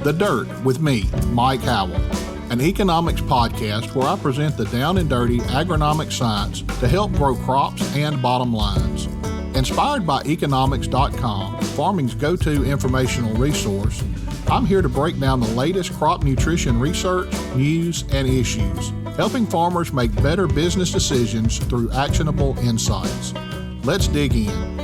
The Dirt with me, Mike Howell, an economics podcast where I present the down and dirty agronomic science to help grow crops and bottom lines. Inspired by economics.com, farming's go-to informational resource, I'm here to break down the latest crop nutrition research, news, and issues, helping farmers make better business decisions through actionable insights. Let's dig in.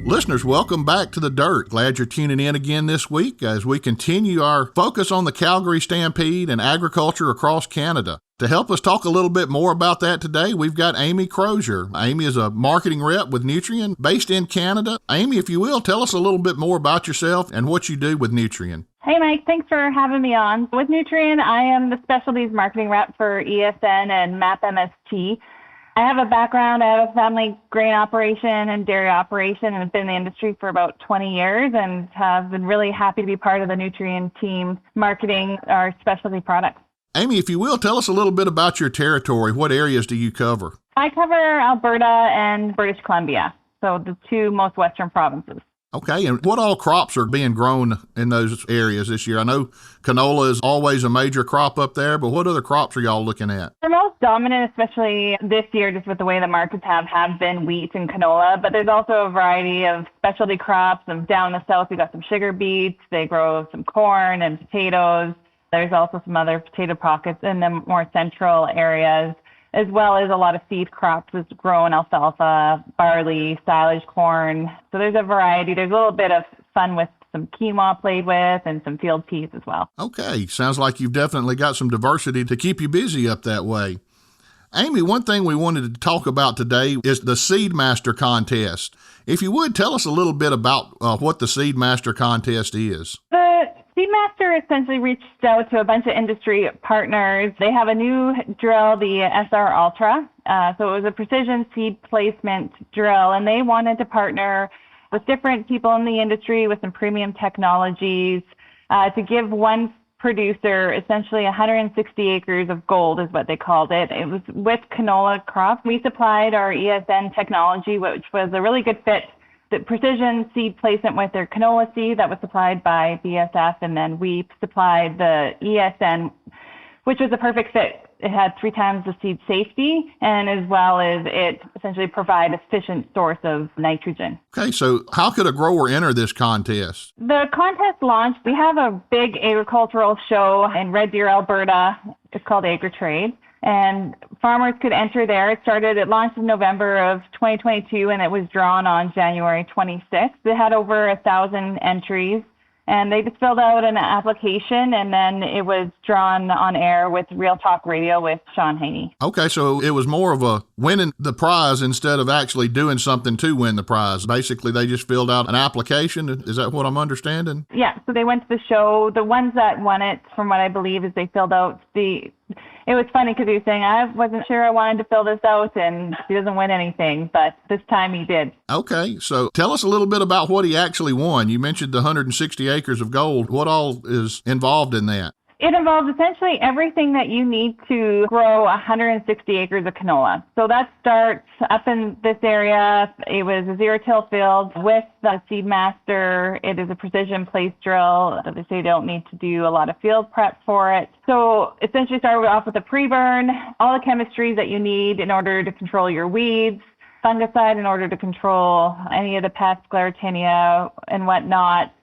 Listeners, welcome back to The Dirt. Glad you're tuning in again this week as we continue our focus on the Calgary Stampede and agriculture across Canada. To help us talk a little bit more about that today, we've got Amy Crozier. Amy is a marketing rep with Nutrien based in Canada. Amy, if you will, tell us a little bit more about yourself and what you do with Nutrien. Hey, Mike. Thanks for having me on. With Nutrien, I am the specialties marketing rep for ESN and MAP MST. I have a background. I have a family grain operation and dairy operation and have been in the industry for about 20 years and have been really happy to be part of the Nutrien team marketing our specialty products. Amy, if you will, tell us a little bit about your territory. What areas do you cover? I cover Alberta and British Columbia, so the two most western provinces. Okay, and what all crops are being grown in those areas this year? I know canola is always a major crop up there, but what other crops are y'all looking at? The most dominant, especially this year, just with the way the markets have been wheat and canola, but there's also a variety of specialty crops. And down in the south, we got some sugar beets. They grow some corn and potatoes. There's also some other potato pockets in the more central areas, as well as a lot of seed crops is grown, alfalfa, barley, silage corn. So there's a variety. There's a little bit of fun with some quinoa played with and some field peas as well. Okay, sounds like you've definitely got some diversity to keep you busy up that way. Amy, one thing we wanted to talk about today is the SeedMaster contest. If you would, tell us a little bit about what the SeedMaster contest is. The SeedMaster essentially reached out to a bunch of industry partners. They have a new drill, the SR Ultra. So it was a precision seed placement drill, and they wanted to partner with different people in the industry with some premium technologies to give one producer essentially 160 acres of gold is what they called it. It was with canola crop. We supplied our ESN technology, which was a really good fit. The precision seed placement with their canola seed that was supplied by BSF, and then we supplied the ESN, which was a perfect fit. It had 3 times the seed safety, and as well as it essentially provide a sufficient source of nitrogen. Okay, so how could a grower enter this contest? The contest launched, we have a big agricultural show in Red Deer, Alberta. It's called AgriTrade. And farmers could enter there. It launched in November of 2022, and it was drawn on January 26th. It had over 1,000 entries, and they just filled out an application, and then it was drawn on air with Real Talk Radio with Sean Haney. Okay, so it was more of a winning the prize instead of actually doing something to win the prize. Basically, they just filled out an application. Is that what I'm understanding? Yeah, so they went to the show. The ones that won it, from what I believe, is they filled out It was funny because he was saying, I wasn't sure I wanted to fill this out, and he doesn't win anything, but this time he did. Okay, so tell us a little bit about what he actually won. You mentioned the 160 acres of gold. What all is involved in that? It involves essentially everything that you need to grow 160 acres of canola. So that starts up in this area. It was a zero-till field with the SeedMaster. It is a precision place drill. They say you don't need to do a lot of field prep for it. So essentially started off with a pre-burn, all the chemistries that you need in order to control your weeds, fungicide in order to control any of the pests, sclerotinia and whatnot.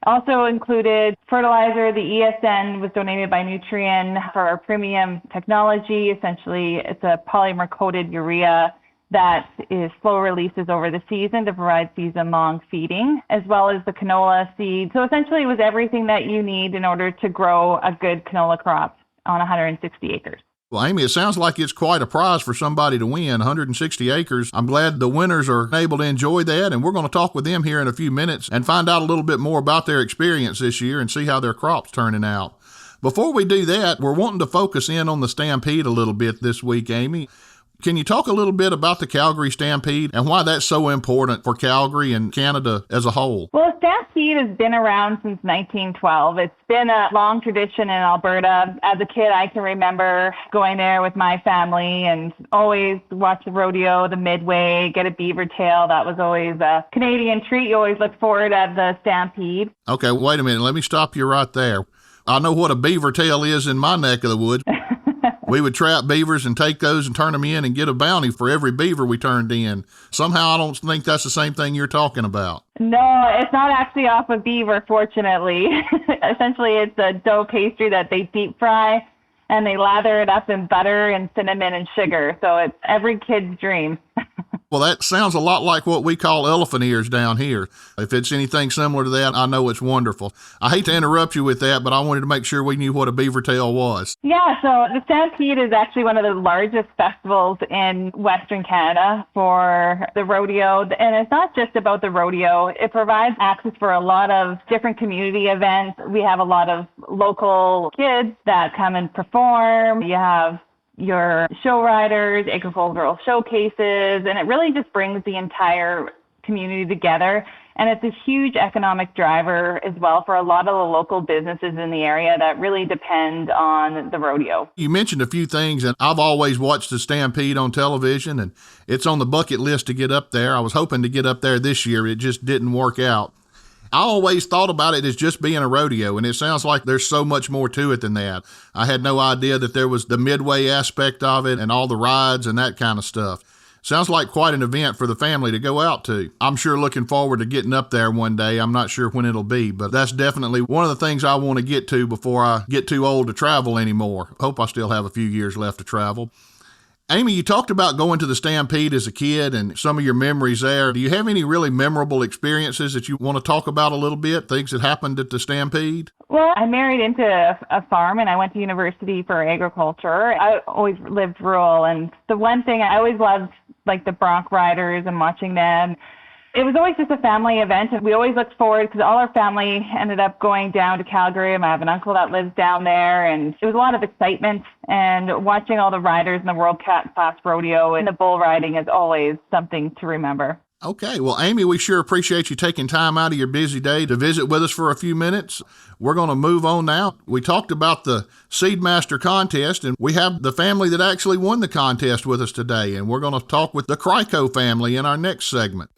Also included fertilizer. The ESN was donated by Nutrien for our premium technology. Essentially, it's a polymer-coated urea that is slow releases over the season to provide season-long feeding, as well as the canola seed. So essentially, it was everything that you need in order to grow a good canola crop on 160 acres. Well, Amy, it sounds like it's quite a prize for somebody to win, 160 acres. I'm glad the winners are able to enjoy that, and we're going to talk with them here in a few minutes and find out a little bit more about their experience this year and see how their crop's turning out. Before we do that, we're wanting to focus in on the Stampede a little bit this week, Amy. Can you talk a little bit about the Calgary Stampede and why that's so important for Calgary and Canada as a whole? Well, Stampede has been around since 1912. It's been a long tradition in Alberta. As a kid, I can remember going there with my family and always watch the rodeo, the midway, get a beaver tail. That was always a Canadian treat. You always look forward at the Stampede. Okay, wait a minute. Let me stop you right there. I know what a beaver tail is in my neck of the woods. We would trap beavers and take those and turn them in and get a bounty for every beaver we turned in. Somehow I don't think that's the same thing you're talking about. No, it's not actually off of beaver, fortunately. Essentially, it's a dough pastry that they deep fry, and they lather it up in butter and cinnamon and sugar. So it's every kid's dream. Well, that sounds a lot like what we call elephant ears down here. If it's anything similar to that, I know it's wonderful. I hate to interrupt you with that, but I wanted to make sure we knew what a beaver tail was. Yeah, so the Stampede is actually one of the largest festivals in Western Canada for the rodeo. And it's not just about the rodeo. It provides access for a lot of different community events. We have a lot of local kids that come and perform. You have your show riders, agricultural showcases, and it really just brings the entire community together. And it's a huge economic driver as well for a lot of the local businesses in the area that really depend on the rodeo. You mentioned a few things, and I've always watched the Stampede on television, and it's on the bucket list to get up there. I was hoping to get up there this year. It just didn't work out. I always thought about it as just being a rodeo, and it sounds like there's so much more to it than that. I had no idea that there was the midway aspect of it and all the rides and that kind of stuff. Sounds like quite an event for the family to go out to. I'm sure looking forward to getting up there one day. I'm not sure when it'll be, but that's definitely one of the things I want to get to before I get too old to travel anymore. Hope I still have a few years left to travel. Amy, you talked about going to the Stampede as a kid and some of your memories there. Do you have any really memorable experiences that you want to talk about a little bit, things that happened at the Stampede? Well, I married into a farm and I went to university for agriculture. I always lived rural, and the one thing I always loved, like the bronc riders and watching them. It was always just a family event, and we always looked forward because all our family ended up going down to Calgary. I have an uncle that lives down there, and it was a lot of excitement. And watching all the riders in the World Class Rodeo and the bull riding is always something to remember. Okay. Well, Amy, we sure appreciate you taking time out of your busy day to visit with us for a few minutes. We're going to move on now. We talked about the SeedMaster contest, and we have the family that actually won the contest with us today, and we're going to talk with the Krwyko family in our next segment.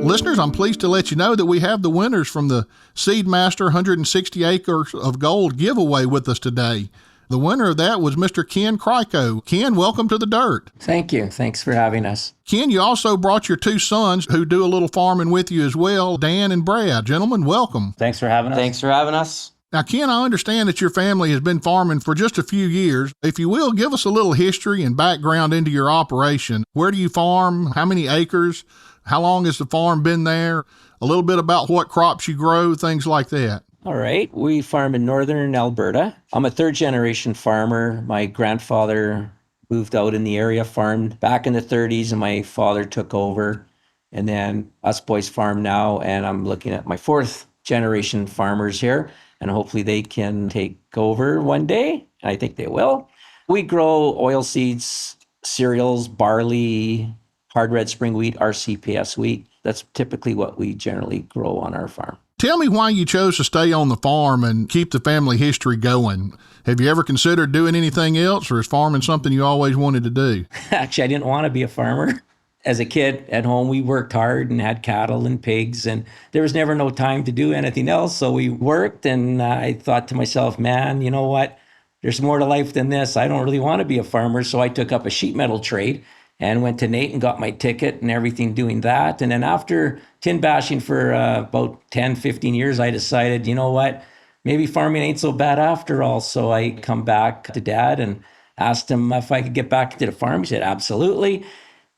Listeners, I'm pleased to let you know that we have the winners from the SeedMaster 160 Acres of Gold giveaway with us today. The winner of that was Mr. Ken Krwyko. Ken, welcome to the Dirt. Thank you. Thanks for having us. Ken, you also brought your two sons who do a little farming with you as well, Dan and Brad. Gentlemen, welcome. Thanks for having us. Thanks for having us. Now, Ken, I understand that your family has been farming for just a few years. If you will, give us a little history and background into your operation. Where do you farm? How many acres? How long has the farm been there? A little bit about what crops you grow, things like that. All right. We farm in northern Alberta. I'm a third-generation farmer. My grandfather moved out in the area, farmed back in the 30s, and my father took over. And then us boys farm now, and I'm looking at my fourth-generation farmers here, and hopefully they can take over one day. I think they will. We grow oilseeds, cereals, barley, hard red spring wheat, RCPS wheat. That's typically what we generally grow on our farm. Tell me why you chose to stay on the farm and keep the family history going. Have you ever considered doing anything else, or is farming something you always wanted to do? Actually, I didn't want to be a farmer. As a kid at home, we worked hard and had cattle and pigs, and there was never no time to do anything else. So we worked, and I thought to myself, man, you know what? There's more to life than this. I don't really want to be a farmer. So I took up a sheet metal trade and went to Nate and got my ticket and everything doing that. And then after tin bashing for about 10, 15 years, I decided, you know what, maybe farming ain't so bad after all. So I come back to Dad and asked him if I could get back into the farm. He said, absolutely.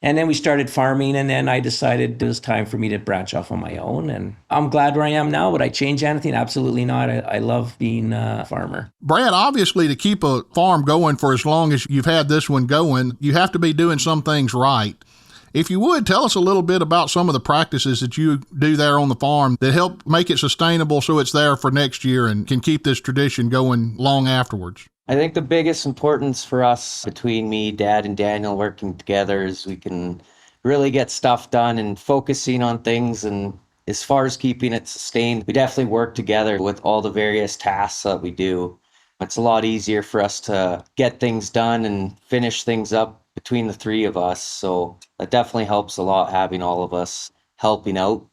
And then we started farming, and then I decided it was time for me to branch off on my own. And I'm glad where I am now. Would I change anything? Absolutely not. I love being a farmer. Brad, obviously to keep a farm going for as long as you've had this one going, you have to be doing some things right. If you would, tell us a little bit about some of the practices that you do there on the farm that help make it sustainable so it's there for next year and can keep this tradition going long afterwards. I think the biggest importance for us between me, Dad, and Daniel working together is we can really get stuff done and focusing on things. And as far as keeping it sustained, we definitely work together with all the various tasks that we do. It's a lot easier for us to get things done and finish things up between the three of us. So that definitely helps a lot having all of us helping out.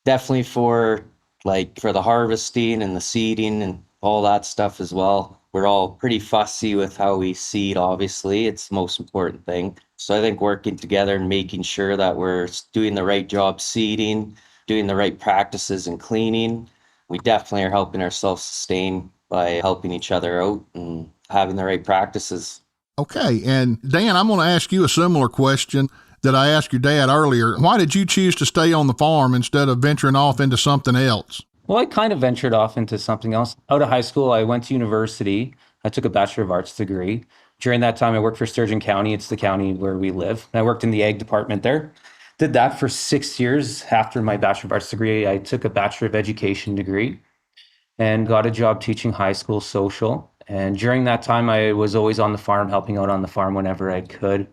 Definitely for the harvesting and the seeding and all that stuff as well. We're all pretty fussy with how we seed, obviously. It's the most important thing. So I think working together and making sure that we're doing the right job seeding, doing the right practices and cleaning, we definitely are helping ourselves sustain by helping each other out and having the right practices. Okay, and Dan, I'm going to ask you a similar question that I asked your dad earlier. Why did you choose to stay on the farm instead of venturing off into something else? Well, I kind of ventured off into something else. Out of high school, I went to university. I took a Bachelor of Arts degree. During that time, I worked for Sturgeon County. It's the county where we live. I worked in the ag department there. Did that for 6 years. After my Bachelor of Arts degree, I took a Bachelor of Education degree and got a job teaching high school social. And during that time, I was always on the farm, helping out on the farm whenever I could.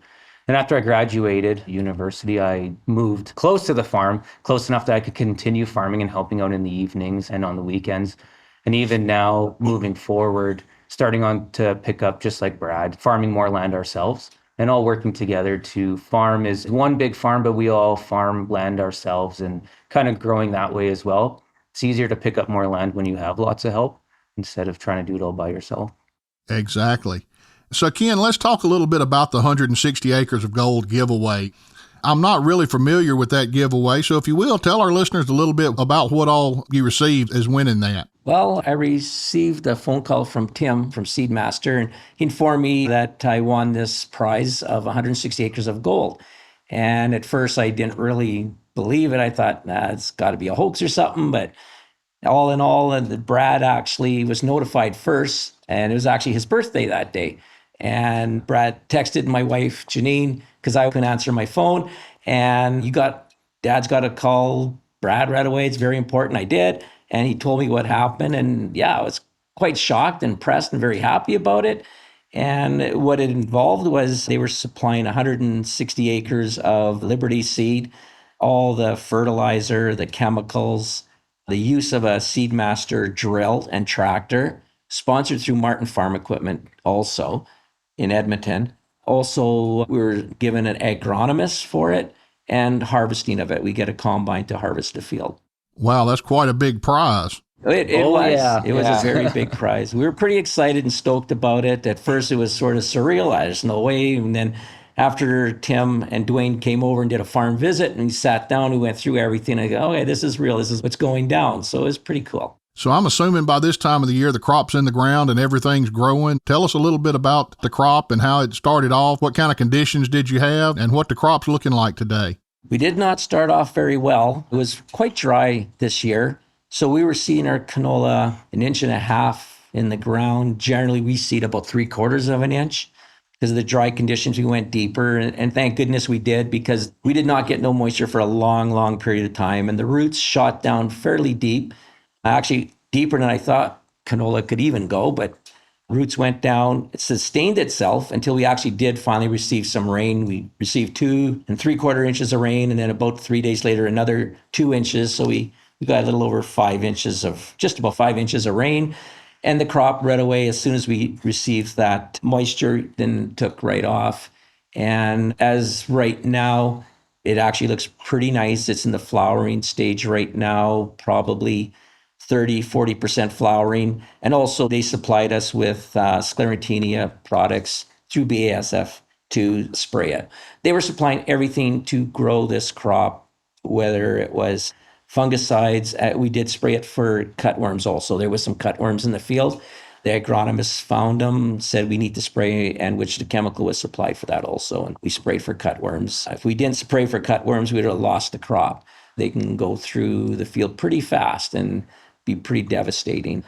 And after I graduated university, I moved close to the farm, close enough that I could continue farming and helping out in the evenings and on the weekends. And even now, moving forward, starting on to pick up, just like Brad, farming more land ourselves and all working together to farm is one big farm, but we all farm land ourselves and kind of growing that way as well. It's easier to pick up more land when you have lots of help instead of trying to do it all by yourself. Exactly. So, Ken, let's talk a little bit about the 160 Acres of Gold giveaway. I'm not really familiar with that giveaway, so if you will, tell our listeners a little bit about what all you received as winning that. Well, I received a phone call from Tim from SeedMaster, and he informed me that I won this prize of 160 acres of gold. And at first, I didn't really believe it. I thought, it's got to be a hoax or something. But all in all, and Brad actually was notified first, and it was actually his birthday that day. And Brad texted my wife, Janine, because I couldn't answer my phone. And Dad's got to call Brad right away. It's very important. I did. And he told me what happened. And yeah, I was quite shocked and impressed and very happy about it. And what it involved was they were supplying 160 acres of Liberty seed, all the fertilizer, the chemicals, the use of a SeedMaster drill and tractor, sponsored through Martin Farm Equipment also in Edmonton. Also, we were given an agronomist for it and harvesting of it. We get a combine to harvest the field. Wow, that's quite a big prize. It was. Yeah. It was a very big prize. We were pretty excited and stoked about it. At first, it was sort of surreal. There's no way. And then after Tim and Dwayne came over and did a farm visit and we sat down, we went through everything. I go, okay, this is real. This is what's going down. So it was pretty cool. So I'm assuming by this time of the year, the crop's in the ground and everything's growing. Tell us a little bit about the crop and how it started off. What kind of conditions did you have and what the crop's looking like today? We did not start off very well. It was quite dry this year. So we were seeing our canola 1.5 inches in the ground. Generally, we seed about 3/4 of an inch. Because of the dry conditions, we went deeper. And thank goodness we did, because we did not get no moisture for a long, long period of time. And the roots shot down fairly deep. Actually, deeper than I thought canola could even go, but roots went down. It sustained itself until we actually did finally receive some rain. We received 2 3/4 inches of rain, and then about 3 days later, another 2 inches. So we got a little over 5 inches just about 5 inches of rain. And the crop right away, as soon as we received that moisture, then took right off. And as right now, it actually looks pretty nice. It's in the flowering stage right now, probably 30-40% flowering. And also they supplied us with sclerotinia products through BASF to spray it. They were supplying everything to grow this crop, whether it was fungicides. We did spray it for cutworms also. There was some cutworms in the field. The agronomists found them, said we need to spray, and which the chemical was supplied for that also. And we sprayed for cutworms. If we didn't spray for cutworms, we would have lost the crop. They can go through the field pretty fast and be pretty devastating.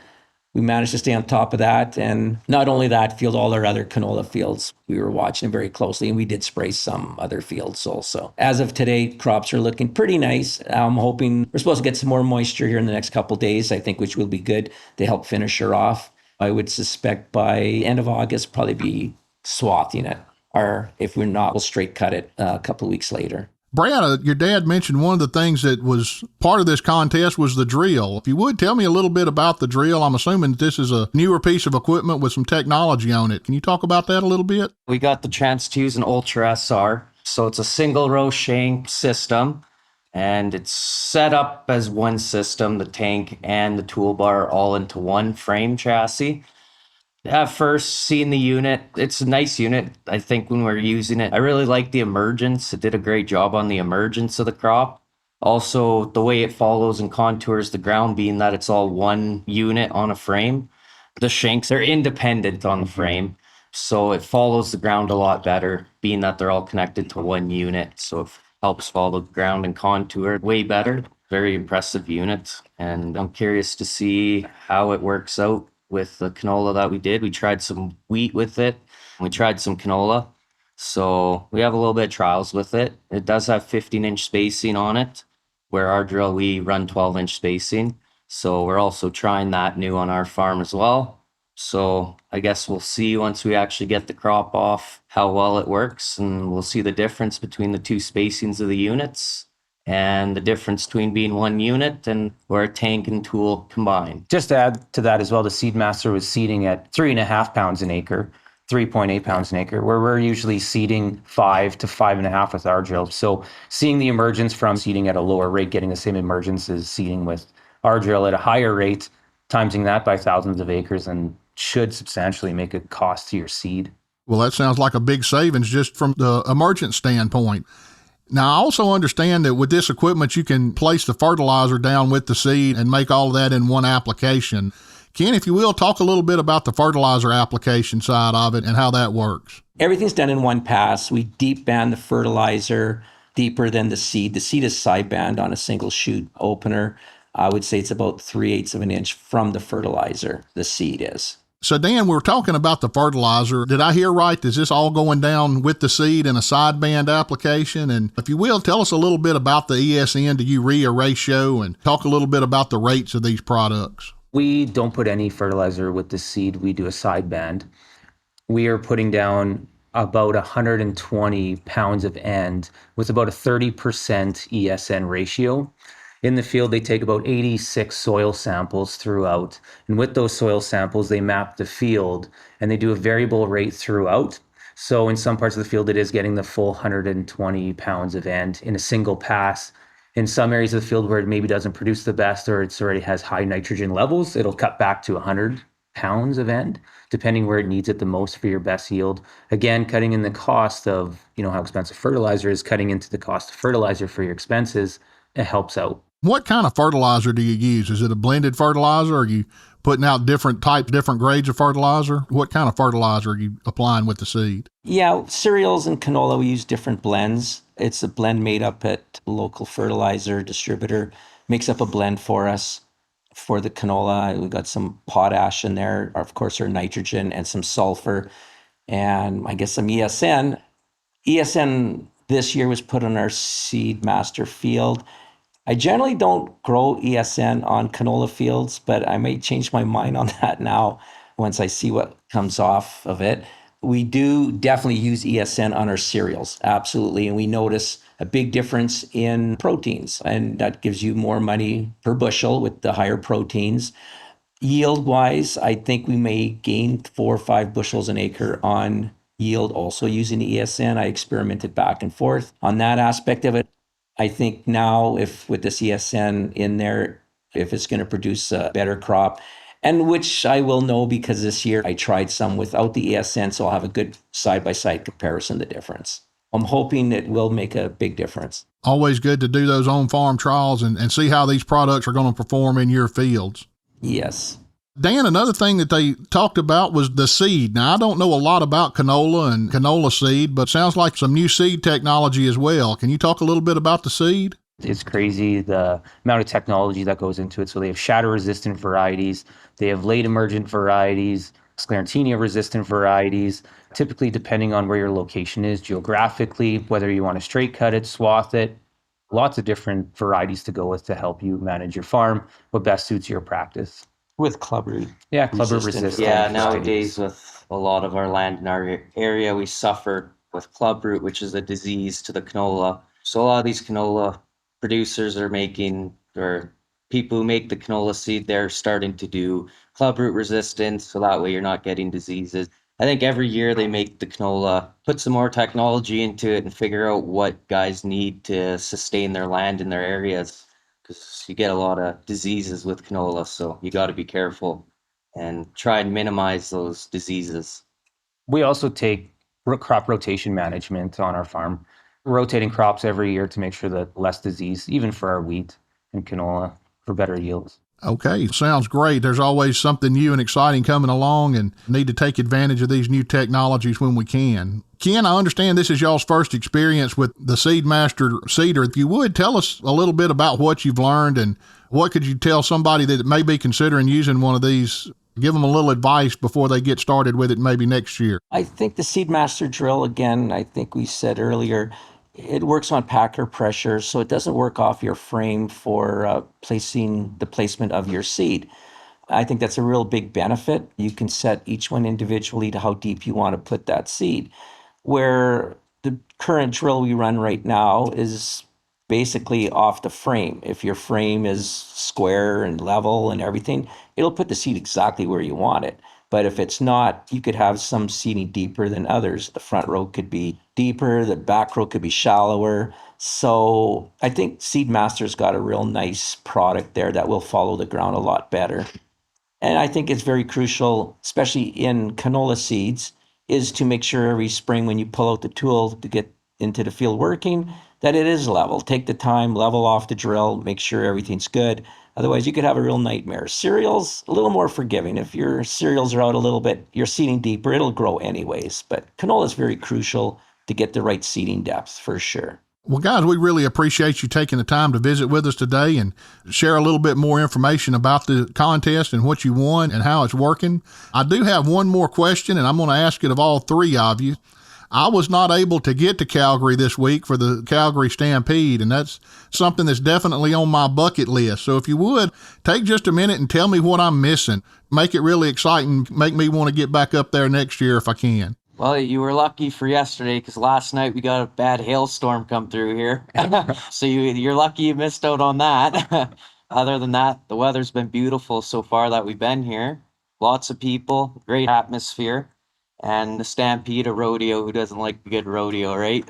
We managed to stay on top of that. And not only that field, all our other canola fields, we were watching them very closely, and we did spray some other fields also. As of today, crops are looking pretty nice. I'm hoping we're supposed to get some more moisture here in the next couple of days, I think, which will be good to help finish her off. I would suspect by end of August, probably be swathing it. Or if we're not, we'll straight cut it a couple of weeks later. Brad, your dad mentioned one of the things that was part of this contest was the drill. If you would tell me a little bit about the drill, I'm assuming that this is a newer piece of equipment with some technology on it. Can you talk about that a little bit? We got the chance to use an Ultra SR. So it's a single row shank system, and it's set up as one system, the tank and the toolbar all into one frame chassis. At first, seeing the unit, it's a nice unit. I think when we're using it, I really like the emergence. It did a great job on the emergence of the crop. Also, the way it follows and contours the ground, being that it's all one unit on a frame. The shanks are independent on the frame, so it follows the ground a lot better, being that they're all connected to one unit. So it helps follow the ground and contour way better. Very impressive unit, and I'm curious to see how it works out with the canola that we did. We tried some wheat with it. We tried some canola. So we have a little bit of trials with it. It does have 15-inch spacing on it, where our drill, we run 12-inch spacing. So we're also trying that new on our farm as well. So I guess we'll see once we actually get the crop off how well it works, and we'll see the difference between the two spacings of the units and the difference between being one unit and where a tank and tool combined. Just to add to that as well, the SeedMaster was seeding at 3.5 pounds an acre, 3.8 pounds an acre, where we're usually seeding 5 to 5.5 with our drill. So seeing the emergence from seeding at a lower rate, getting the same emergence as seeding with our drill at a higher rate, timesing that by thousands of acres, and should substantially make a cost to your seed. Well, that sounds like a big savings just from the emergence standpoint. Now, I also understand that with this equipment, you can place the fertilizer down with the seed and make all of that in one application. Ken, if you will, talk a little bit about the fertilizer application side of it and how that works. Everything's done in one pass. We deep band the fertilizer deeper than the seed. The seed is side band on a single shoot opener. I would say it's about 3/8 of an inch from the fertilizer, the seed is. So, Dan, we were talking about the fertilizer. Did I hear right? Is this all going down with the seed in a sideband application? And if you will, tell us a little bit about the ESN to urea ratio and talk a little bit about the rates of these products. We don't put any fertilizer with the seed. We do a sideband. We are putting down about 120 pounds of N with about a 30% ESN ratio. In the field, they take about 86 soil samples throughout. And with those soil samples, they map the field and they do a variable rate throughout. So in some parts of the field, it is getting the full 120 pounds of N in a single pass. In some areas of the field where it maybe doesn't produce the best or it already has high nitrogen levels, it'll cut back to 100 pounds of N, depending where it needs it the most for your best yield. Again, cutting in the cost of, how expensive fertilizer is, cutting into the cost of fertilizer for your expenses, it helps out. What kind of fertilizer do you use? Is it a blended fertilizer? Are you putting out different types, different grades of fertilizer? What kind of fertilizer are you applying with the seed? Yeah, cereals and canola, we use different blends. It's a blend made up at a local fertilizer distributor, makes up a blend for us. For the canola, we've got some potash in there, of course, our nitrogen and some sulfur, and I guess some ESN. ESN this year was put on our SeedMaster field. I generally don't grow ESN on canola fields, but I may change my mind on that now once I see what comes off of it. We do definitely use ESN on our cereals, absolutely. And we notice a big difference in proteins, and that gives you more money per bushel with the higher proteins. Yield-wise, I think we may gain 4 or 5 bushels an acre on yield also using the ESN. I experimented back and forth on that aspect of it. I think now if with this ESN in there, if it's going to produce a better crop, and which I will know because this year I tried some without the ESN, so I'll have a good side-by-side comparison of the difference. I'm hoping it will make a big difference. Always good to do those on-farm trials and see how these products are going to perform in your fields. Yes. Dan, another thing that they talked about was the seed. Now, I don't know a lot about canola and canola seed, but sounds like some new seed technology as well. Can you talk a little bit about the seed? It's crazy the amount of technology that goes into it. So they have shatter-resistant varieties, they have late-emergent varieties, sclerotinia-resistant varieties, typically depending on where your location is geographically, whether you want to straight cut it, swath it, lots of different varieties to go with to help you manage your farm, what best suits your practice. With club root. Yeah, clubber Resistant. resistant. Yeah, varieties. nowadays with a lot of our land in our area, we suffer with club root, which is a disease to the canola. So a lot of these canola producers are making, or people who make the canola seed, they're starting to do club root resistance, so that way you're not getting diseases. I think every year they make the canola, put some more technology into it and figure out what guys need to sustain their land in their areas, because you get a lot of diseases with canola, so you got to be careful and try and minimize those diseases. We also take crop rotation management on our farm, rotating crops every year to make sure that less disease, even for our wheat and canola, for better yields. Okay, sounds great. There's always something new and exciting coming along, and need to take advantage of these new technologies when we can. Ken, I understand this is y'all's first experience with the SeedMaster seeder. If you would, tell us a little bit about what you've learned and what could you tell somebody that may be considering using one of these. Give them a little advice before they get started with it maybe next year. I think the SeedMaster drill, again, I think we said earlier, it works on packer pressure, so it doesn't work off your frame for placing the placement of your seed. I think that's a real big benefit. You can set each one individually to how deep you want to put that seed. Where the current drill we run right now is basically off the frame. If your frame is square and level and everything, it'll put the seed exactly where you want it. But if it's not, you could have some seeding deeper than others. The front row could be deeper, the back row could be shallower. So I think SeedMaster's got a real nice product there that will follow the ground a lot better. And I think it's very crucial, especially in canola seeds, is to make sure every spring when you pull out the tool to get into the field working, that it is level. Take the time, level off the drill, make sure everything's good. Otherwise, you could have a real nightmare. Cereals, a little more forgiving. If your cereals are out a little bit, you're seeding deeper, it'll grow anyways. But canola is very crucial to get the right seeding depth for sure. Well, guys, we really appreciate you taking the time to visit with us today and share a little bit more information about the contest and what you won and how it's working. I do have one more question, and I'm going to ask it of all three of you. I was not able to get to Calgary this week for the Calgary Stampede, and that's something that's definitely on my bucket list. So if you would, take just a minute and tell me what I'm missing. Make it really exciting. Make me want to get back up there next year if I can. Well, you were lucky for yesterday because last night we got a bad hailstorm come through here. So you're lucky you missed out on that. Other than that, the weather's been beautiful so far that we've been here. Lots of people, great atmosphere. And the Stampede, a rodeo, who doesn't like a good rodeo, right?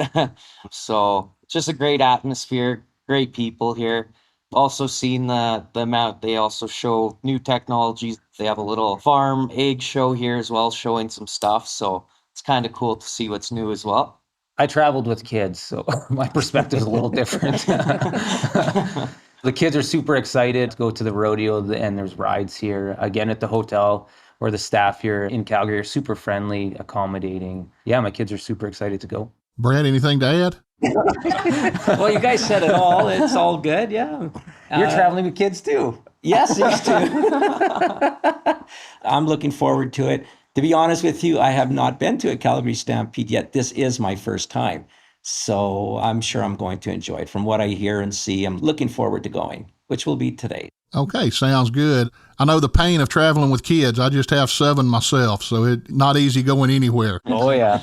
So it's just a great atmosphere, great people here. Also seen the amount, they also show new technologies. They have a little farm egg show here as well, showing some stuff. So it's kind of cool to see what's new as well. I traveled with kids, so my perspective is a little different. The kids are super excited to go to the rodeo, and there's rides here. Again, at the hotel, or the staff here in Calgary are super friendly, accommodating. Yeah, my kids are super excited to go. Brad, anything to add? Well, you guys said it all. It's all good. Yeah. You're traveling with kids too. Yes, these two. I'm looking forward to it. To be honest with you, I have not been to a Calgary Stampede yet. This is my first time. So I'm sure I'm going to enjoy it. From what I hear and see, I'm looking forward to going, which will be today. Okay, sounds good. I know the pain of traveling with kids. I just have 7 myself, so it's not easy going anywhere. Oh, yeah.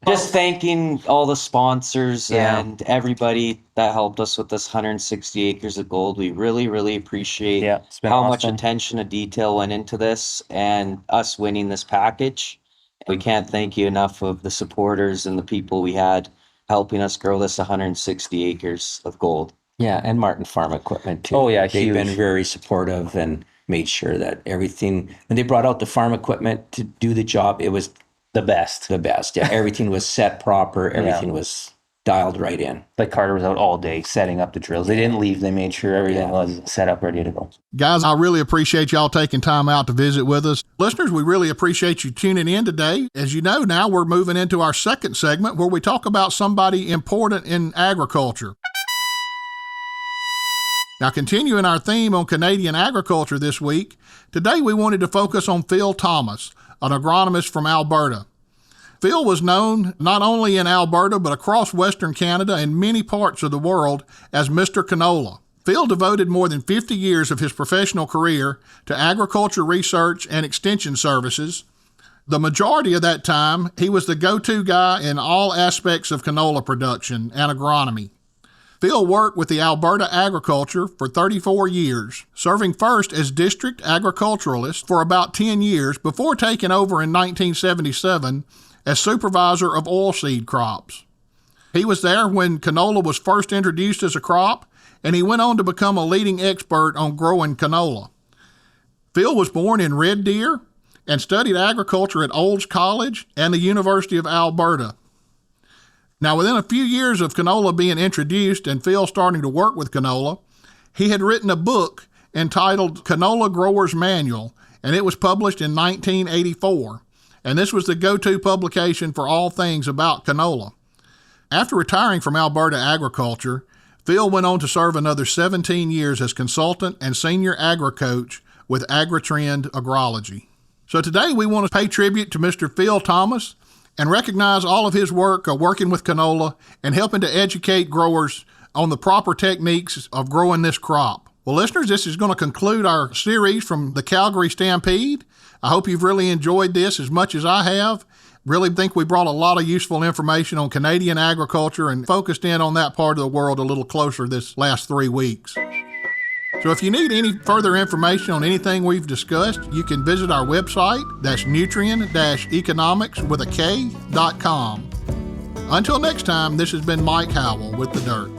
Just thanking all the sponsors Yeah. and everybody that helped us with this 160 acres of gold. We really, really appreciate Yeah, it's been how much awesome. attention to detail went into this and us winning this package. We can't thank you enough of the supporters and the people we had helping us grow this 160 acres of gold. Yeah, and Martin Farm Equipment too. Oh, yeah, They've huge. been very supportive and made sure that everything, when they brought out the farm equipment to do the job, it was The best. the best. Yeah, everything was set proper. Everything was dialed right in. Like Carter was out all day setting up the drills. They didn't leave. They made sure everything was set up, ready to go. Guys, I really appreciate y'all taking time out to visit with us. Listeners, we really appreciate you tuning in today. As you know, now we're moving into our second segment where we talk about somebody important in agriculture. Now, continuing our theme on Canadian agriculture this week, today we wanted to focus on Phil Thomas, an agronomist from Alberta. Phil was known not only in Alberta but across Western Canada and many parts of the world as Mr. Canola. Phil devoted more than 50 years of his professional career to agriculture research and extension services. The majority of that time, he was the go-to guy in all aspects of canola production and agronomy. Phil worked with the Alberta Agriculture for 34 years, serving first as district agriculturalist for about 10 years before taking over in 1977 as supervisor of oilseed crops. He was there when canola was first introduced as a crop, and he went on to become a leading expert on growing canola. Phil was born in Red Deer and studied agriculture at Olds College and the University of Alberta. Now, within a few years of canola being introduced and Phil starting to work with canola, he had written a book entitled Canola Grower's Manual, and it was published in 1984. And this was the go-to publication for all things about canola. After retiring from Alberta agriculture, Phil went on to serve another 17 years as consultant and senior agri-coach with Nutrien Agrology. So today we want to pay tribute to Mr. Phil Thomas and recognize all of his work working with canola and helping to educate growers on the proper techniques of growing this crop. Well, listeners, this is going to conclude our series from the Calgary Stampede. I hope you've really enjoyed this as much as I have. Really think we brought a lot of useful information on Canadian agriculture and focused in on that part of the world a little closer this last 3 weeks. So if you need any further information on anything we've discussed, you can visit our website. That's nutrien-economics.com. Until next time, this has been Mike Howell with The Dirt.